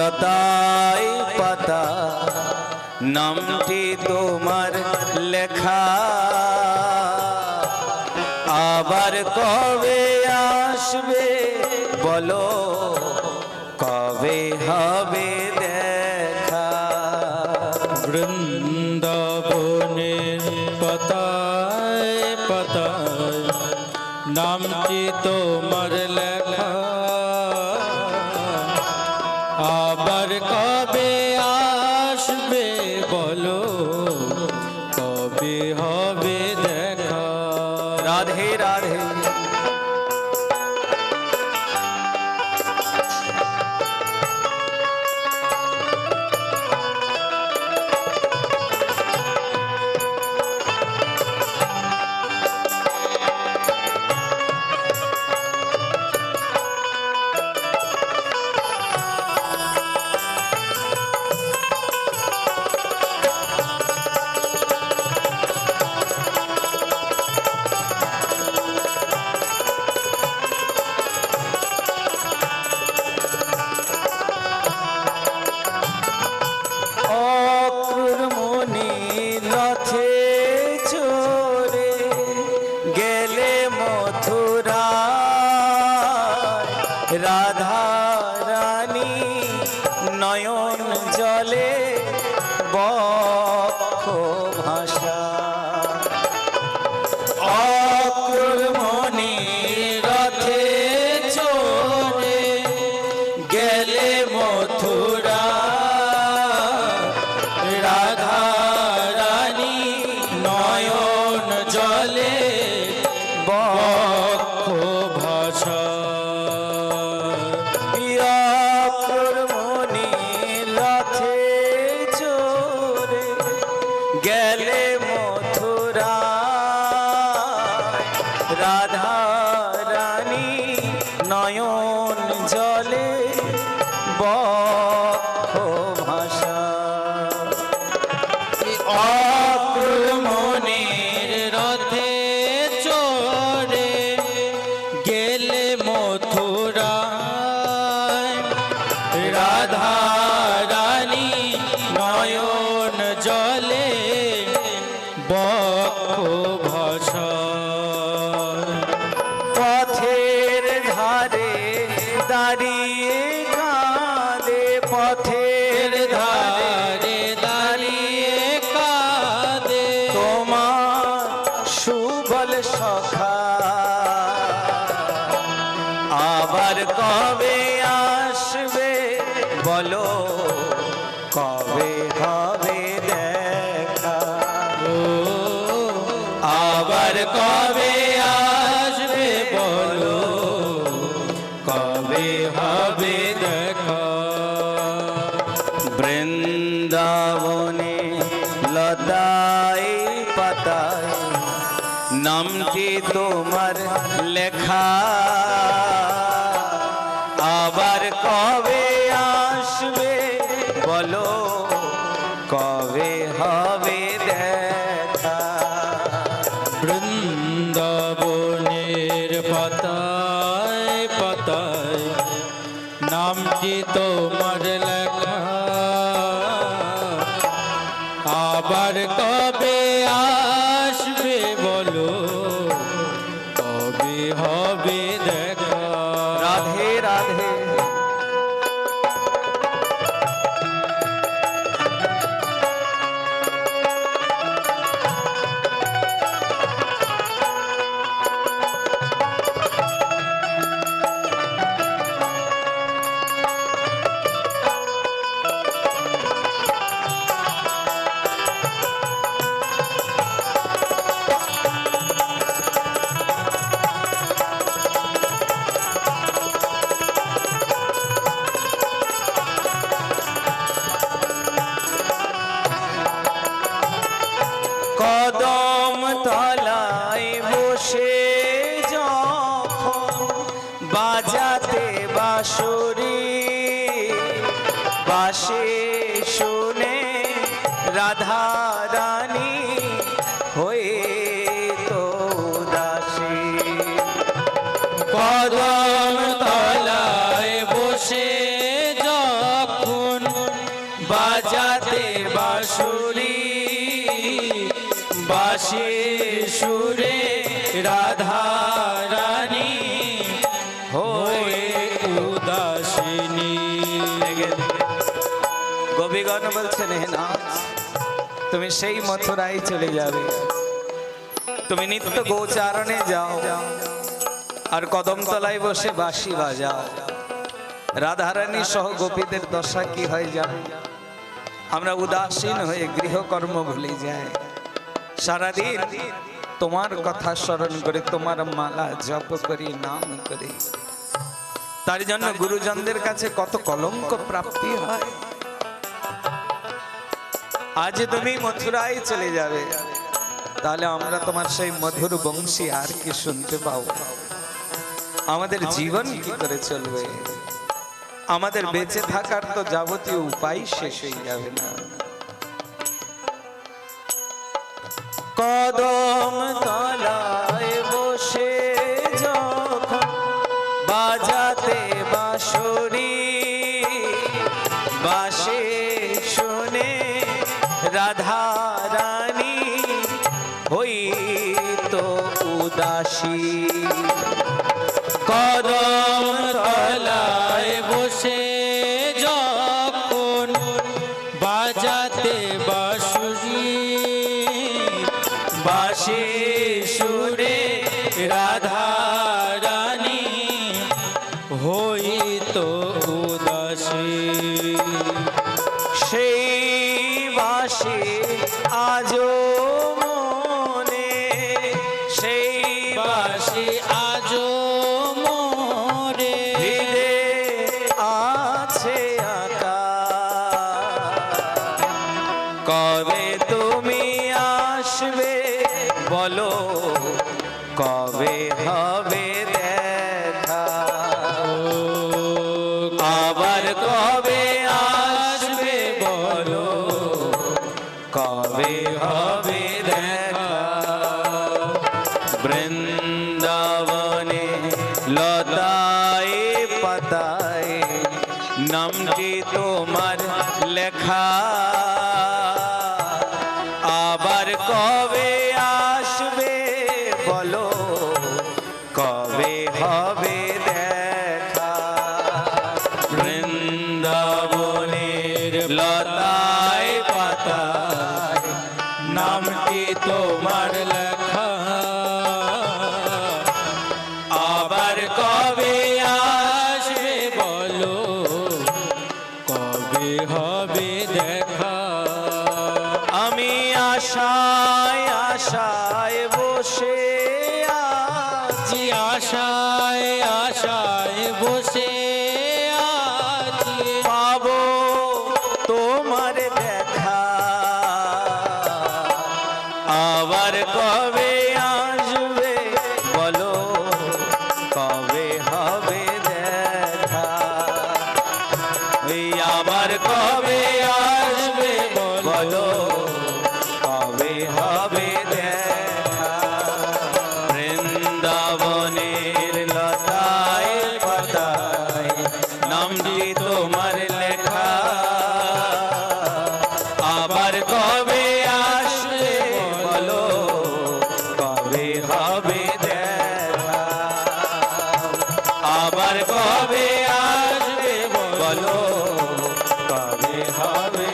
লতায় পাতা নামটি তোমার লেখা, আবার কবে আসবে বলো, কবে হবে দেখা। বৃন্দাবনের পাতায় পাতায় নামটি তোমার লেখা, আবার কবে আসবে বলো, কবে হবে দেখা। রাধে রাধে। রাধা রানী নয়ন জলে বক্ষ ভাষা, অক্রমণী রথে চড়ে গেলে মথুরা, রাধা রানী নয়ন জলে বক্ষ ভাষা। গেলে মথুরা, রাধা রানী নয়ন জলে বক্ষ ভাষা। অক্রমণের রথে চড়ে গেলে মথুরা, রাধা রানী নয়ন জলে বক্ষ ভাষা। পথের ধারে দাঁড়িয়ে কাঁদে, পথের ধারে দাঁড়িয়ে কাঁদে তোমার সুবল সখা, আবার কবে আসবে বলো, কবে হবে দেখা। আবার কবে আসবে বলো, কবে হবে দেখা। বৃন্দাবনে লতায় পাতায় নামটি তোমার লেখা, আবার কবে আসবে বলো, কবে হবে দেখা। বৃন্দাবনের পাতায় পাতায় নামটি তোমার লেখা, আবার কবে আসবে বলো, কবে হবে দেখা। রাধে রাধে। কদম তলায় বসে যখন বাজাতে বাঁশরি, বাঁশে শুনে রাধা রানী হয়ে তো দাসী। কদম তলায় বসে যখন বাজাতে বাঁশুরি বাঁশি সুরে রাধা রানী হয়ে উদাসিনী। গোপীগণ বলছেন হে নাথ, তুমি সেই মথুরায় চলে যাবে, তুমি নিত্য গোচারণে যাও আর কদমতলায় বসে বাঁশি বাজাও। রাধারানী সহ গোপীদের দশা কি হয় জানো? আমরা উদাসীন হয়ে গৃহকর্ম ভুলে যাই, সারাদিন তোমার কথা স্মরণ করে তোমার মালা জপ করি, নাম করি। তার জন্য গুরুজনদের কাছে কত কলঙ্ক প্রাপ্তি হয়। আজ তুমি মথুরায় চলে যাবে, তাহলে আমরা তোমার সেই মধুর বংশী আর কি শুনতে পাবো? আমাদের জীবন কি করে চলবে? আমাদের বেঁচে থাকার তো যাবতীয় উপায় শেষ হয়ে যাবে না। কদম তলায় বসে যখন বাজাতে বাঁশুরি বাঁশি শুনে রাধা রানী হইতো উদাসী। কদম তলায় বসে যখন বাজাতে বাঁশুরি বাঁশি সুরে রাধা রানী হইতো উদাসী। সেই বাঁশি আজও মনে, সেই বাঁশি আজও মোরে হৃদে আছে আঁকা। কবে তুমি আসবে বলো, কবে হবে দেখা? আবার কবে আসবে বলো, কবে হবে দেখা? বৃন্দাবনে লতায় পাতায় নামটি তোমার লেখা। আবার কবে আসবে বলো, কবে হবে দেখা? বৃন্দাবনের লতায় পাতায় নামটি তোমার লেখা। আবার কবে আসবে বলো, কবে হবে দেখা? আমি আশায় আশায় বসে আছি, আশায় আশায় বসে আছি পাবো তোমার দেখা। আবার কবে আসবে বলো, কবে হবে দেখা? ওই আবার কবে আসবে বলো, কবে হবে দেখা? বৃন্দাবনের লতায় পাতায় নামটি তোমার লেখা। আবার কবে আসবে বলো, কবে হবে দেখা? আবার কবে আসবে বলো, কবে হবে